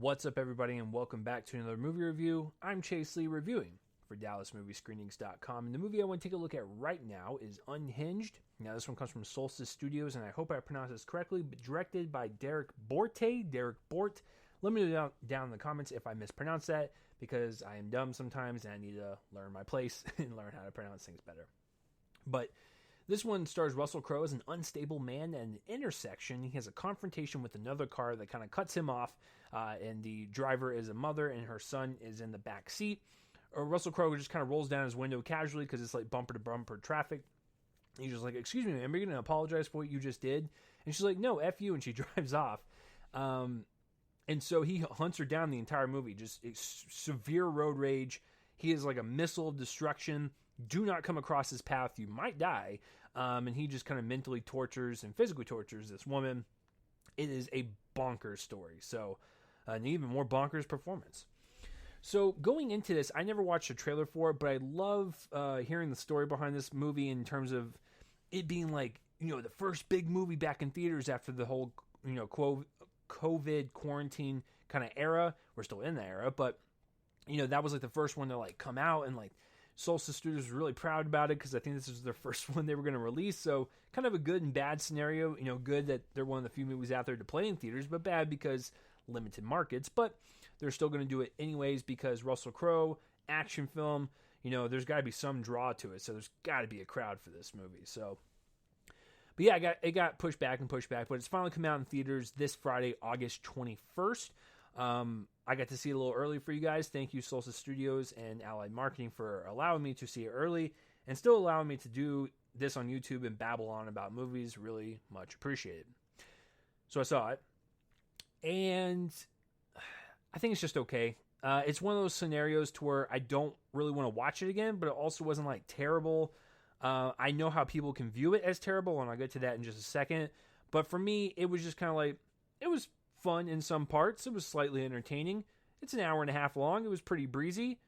What's up, everybody, and welcome back to another movie review. I'm Chase Lee, reviewing for DallasMovieScreenings.com, and the movie I want to take a look at right now is Unhinged. Now, this one comes from Solstice Studios, and I hope I pronounced this correctly, but directed by Derek Bort. Let me know down in the comments if I mispronounced that, because I am dumb sometimes, and I need to learn my place and learn how to pronounce things better. But this one stars Russell Crowe as an unstable man at an intersection. He has a confrontation with another car that kind of cuts him off, and the driver is a mother, and her son is in the back seat. Russell Crowe just kind of rolls down his window casually because it's like bumper-to-bumper traffic. He's just like, "Excuse me, ma'am, are you going to apologize for what you just did?" And she's like, "No, F you," and she drives off. And so he hunts her down the entire movie, just severe road rage. He is like a missile of destruction. Do not come across his path, you might die. And he just kind of mentally tortures and physically tortures this woman. It is a bonkers story. So, an even more bonkers performance. So, going into this, I never watched a trailer for it, but I love hearing the story behind this movie in terms of it being like, the first big movie back in theaters after the whole, COVID quarantine kind of era. We're still in that era, but, that was like the first one to like come out, and like Solstice Studios was really proud about it because I think this was their first one they were going to release. So kind of a good and bad scenario. Good that they're one of the few movies out there to play in theaters, but bad because limited markets. But they're still going to do it anyways because Russell Crowe, action film, there's got to be some draw to it. So there's got to be a crowd for this movie. So, but yeah, it got pushed back, but it's finally come out in theaters this Friday, August 21st. I got to see it a little early for you guys. Thank you, Solstice Studios and Allied Marketing, for allowing me to see it early and still allowing me to do this on YouTube and babble on about movies. Really much appreciated. So I saw it, and I think it's just okay. It's one of those scenarios to where I don't really want to watch it again, but it also wasn't like terrible. I know how people can view it as terrible, and I'll get to that in just a second. But for me, it was just kind of like, it was fun in some parts. It was slightly entertaining. It's an hour and a half long. It was pretty breezy.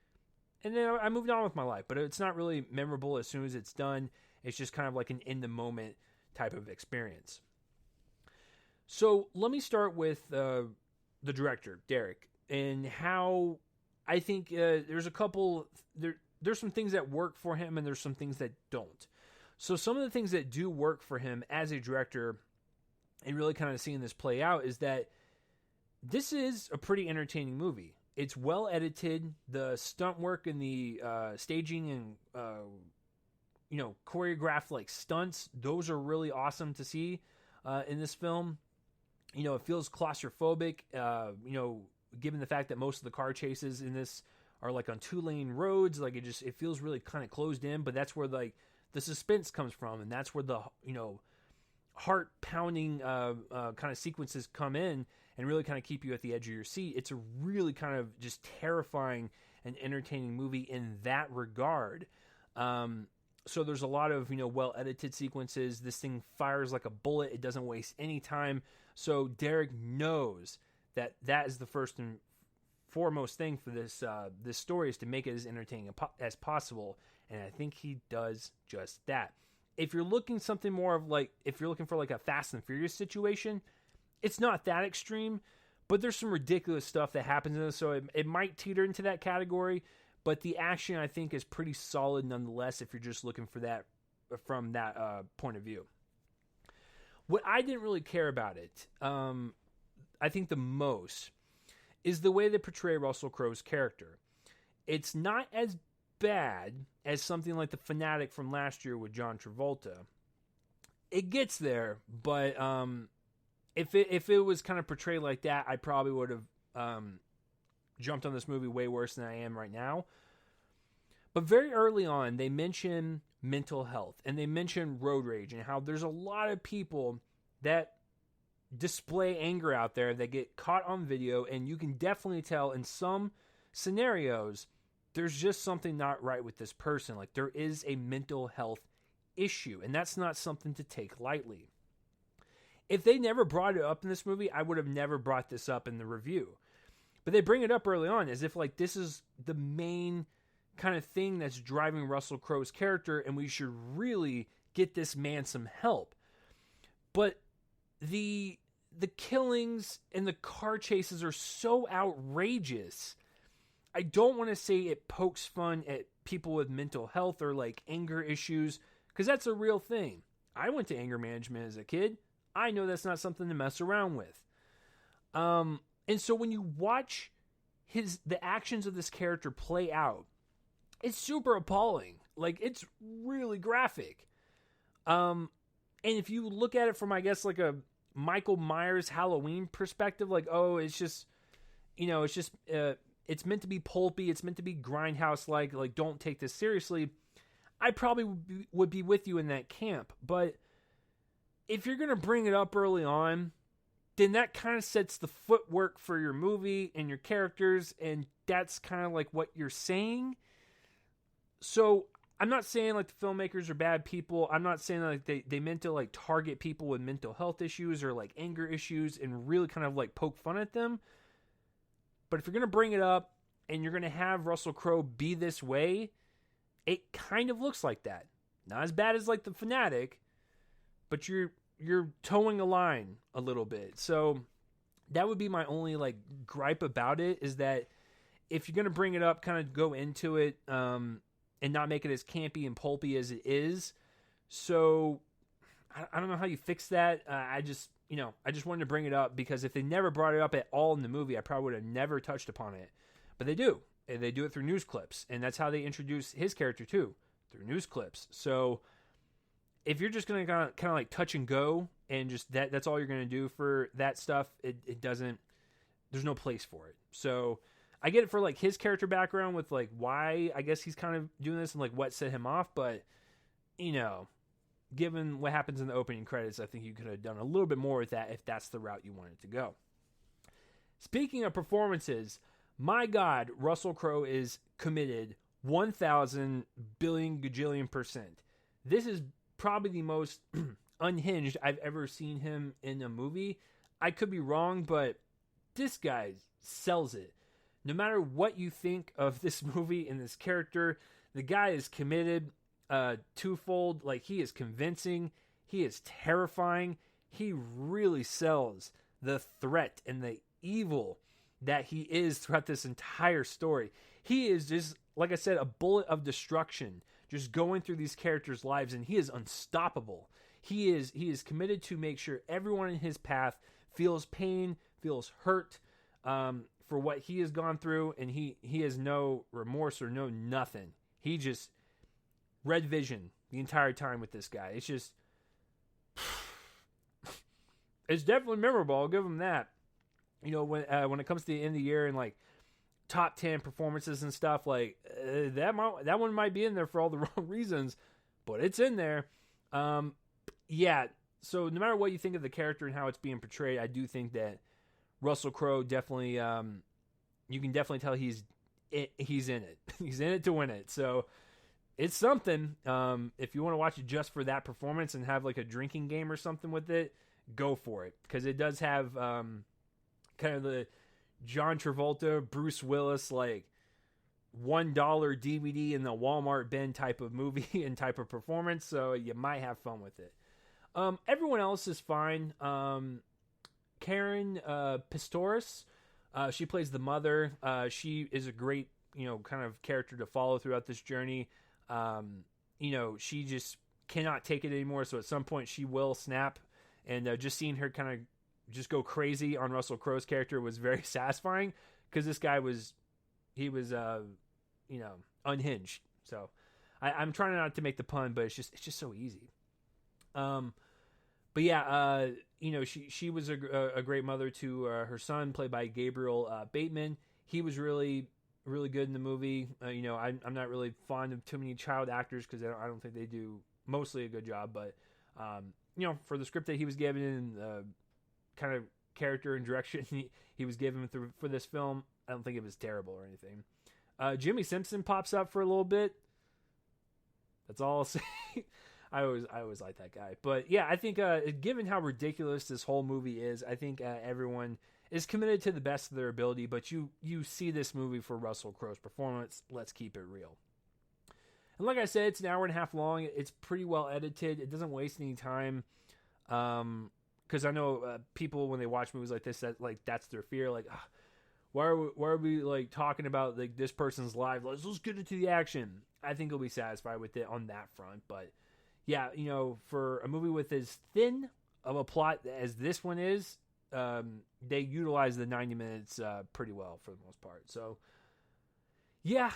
And then I moved on with my life. But it's not really memorable as soon as it's done. It's just kind of like an in-the-moment type of experience. So let me start with the director, Derek, and how I think there's a couple... There's some things that work for him, and there's some things that don't. So some of the things that do work for him as a director, and really kind of seeing this play out, is that this is a pretty entertaining movie. It's well edited. The stunt work and the staging and choreographed like stunts, those are really awesome to see in this film. It feels claustrophobic. Given the fact that most of the car chases in this are like on 2-lane roads, like it feels really kind of closed in. But that's where like the suspense comes from, and that's where the heart pounding kind of sequences come in and really kind of keep you at the edge of your seat. It's a really kind of just terrifying and entertaining movie in that regard. So there's a lot of, well edited sequences. This thing fires like a bullet. It doesn't waste any time. So Derek knows that is the first and foremost thing for this story, is to make it as entertaining as possible. And I think he does just that. If you're looking something more of like, if you're looking for like a Fast and Furious situation, it's not that extreme, but there's some ridiculous stuff that happens in this, so it might teeter into that category, but the action, I think, is pretty solid nonetheless if you're just looking for that from that point of view. What I didn't really care about it, I think the most, is the way they portray Russell Crowe's character. It's not as bad as something like The Fanatic from last year with John Travolta. It gets there, but if it was kind of portrayed like that, I probably would have jumped on this movie way worse than I am right now. But very early on, they mention mental health, and they mention road rage, and how there's a lot of people that display anger out there that get caught on video, and you can definitely tell in some scenarios there's just something not right with this person. Like, there is a mental health issue, and that's not something to take lightly. If they never brought it up in this movie, I would have never brought this up in the review. But they bring it up early on as if like this is the main kind of thing that's driving Russell Crowe's character, and we should really get this man some help. But the the killings and the car chases are so outrageous. I don't want to say it pokes fun at people with mental health or like anger issues, because that's a real thing. I went to anger management as a kid. I know that's not something to mess around with. And so when you watch the actions of this character play out, it's super appalling. Like, it's really graphic. And if you look at it from, I guess, like a Michael Myers Halloween perspective, like, oh, it's just, it's meant to be pulpy, it's meant to be grindhouse-like, don't take this seriously, I probably would be with you in that camp. But if you're going to bring it up early on, then that kind of sets the footwork for your movie and your characters, and that's kind of like what you're saying. So I'm not saying like the filmmakers are bad people. I'm not saying like they meant to like target people with mental health issues or like anger issues and really kind of like poke fun at them. But if you're going to bring it up and you're going to have Russell Crowe be this way, it kind of looks like that. Not as bad as like The Fanatic, but you're towing a line a little bit. So that would be my only like gripe about it, is that if you're going to bring it up, kind of go into it and not make it as campy and pulpy as it is. So I don't know how you fix that. I just wanted to bring it up because if they never brought it up at all in the movie, I probably would have never touched upon it. But they do. And they do it through news clips. And that's how they introduce his character too, through news clips. So if you're just going to kind of like touch and go and just that's all you're going to do for that stuff, it doesn't, there's no place for it. So I get it for like his character background with like why I guess he's kind of doing this and like what set him off. But, given what happens in the opening credits, I think you could have done a little bit more with that if that's the route you wanted to go. Speaking of performances, my God, Russell Crowe is committed 1,000 billion gajillion %. This is probably the most unhinged I've ever seen him in a movie. I could be wrong, but this guy sells it. No matter what you think of this movie and this character, the guy is committed twofold. Like, he is convincing, he is terrifying, he really sells the threat and the evil that he is throughout this entire story. He is just, like I said, a bullet of destruction just going through these characters' lives, and he is unstoppable. He is committed to make sure everyone in his path feels pain, feels hurt for what he has gone through, and he has no remorse or no nothing. He just red vision the entire time with this guy. It's just, it's definitely memorable. I'll give him that. When it comes to the end of the year and like top 10 performances and stuff, like that one might be in there for all the wrong reasons, but it's in there. Yeah. So no matter what you think of the character and how it's being portrayed, I do think that Russell Crowe definitely, you can definitely tell he's in it. He's in it to win it. So it's something. If you want to watch it just for that performance and have like a drinking game or something with it, go for it, because it does have kind of the John Travolta, Bruce Willis, like $1 DVD in the Walmart bin type of movie and type of performance. So you might have fun with it. Everyone else is fine. Karen Pistorius, she plays the mother. She is a great, kind of character to follow throughout this journey. She just cannot take it anymore. So at some point she will snap, and just seeing her kind of just go crazy on Russell Crowe's character was very satisfying, because this guy was unhinged. So I'm trying not to make the pun, but it's just so easy. But yeah, she was a great mother to her son, played by Gabriel Bateman. He was really, really good in the movie. I'm not really fond of too many child actors, because I don't think they do mostly a good job. But for the script that he was given and kind of character and direction he was given for this film, I don't think it was terrible or anything. Jimmy Simpson pops up for a little bit. That's all I'll say. I always like that guy. But yeah, I think given how ridiculous this whole movie is, I think everyone is committed to the best of their ability. But you see this movie for Russell Crowe's performance. Let's keep it real. And like I said, it's an hour and a half long. It's pretty well edited. It doesn't waste any time. Because because I know people, when they watch movies like this, that's their fear. Like, why are we like talking about like this person's life? Let's get into the action. I think you'll be satisfied with it on that front. But yeah, for a movie with as thin of a plot as this one is, they utilize the 90 minutes pretty well for the most part. So yeah,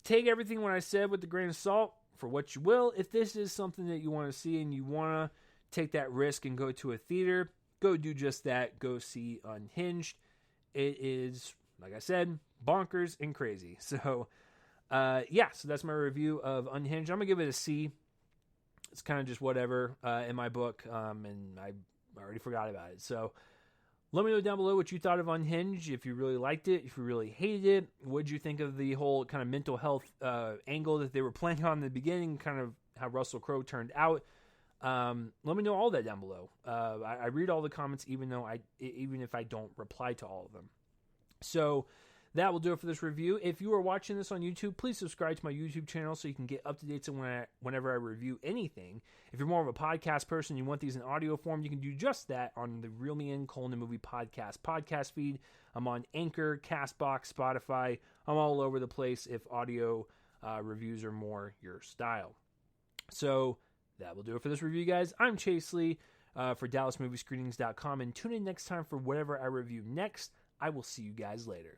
take everything what I said with a grain of salt for what you will. If this is something that you want to see and you want to take that risk and go to a theater, go do just that. Go see Unhinged. It is, like I said, bonkers and crazy. So, so that's my review of Unhinged. I'm going to give it a C. It's kind of just whatever in my book, and I already forgot about it. So, let me know down below what you thought of Unhinged, if you really liked it, if you really hated it. What did you think of the whole kind of mental health angle that they were playing on in the beginning, kind of how Russell Crowe turned out? Let me know all that down below. I read all the comments, even if I don't reply to all of them. So that will do it for this review. If you are watching this on YouTube, please subscribe to my YouTube channel so you can get up-to-dates whenever I review anything. If you're more of a podcast person, you want these in audio form, you can do just that on the Reel Me In: The Movie podcast feed. I'm on Anchor, Castbox, Spotify. I'm all over the place if audio reviews are more your style. So that will do it for this review, guys. I'm Chase Lee for DallasMovieScreenings.com, and tune in next time for whatever I review next. I will see you guys later.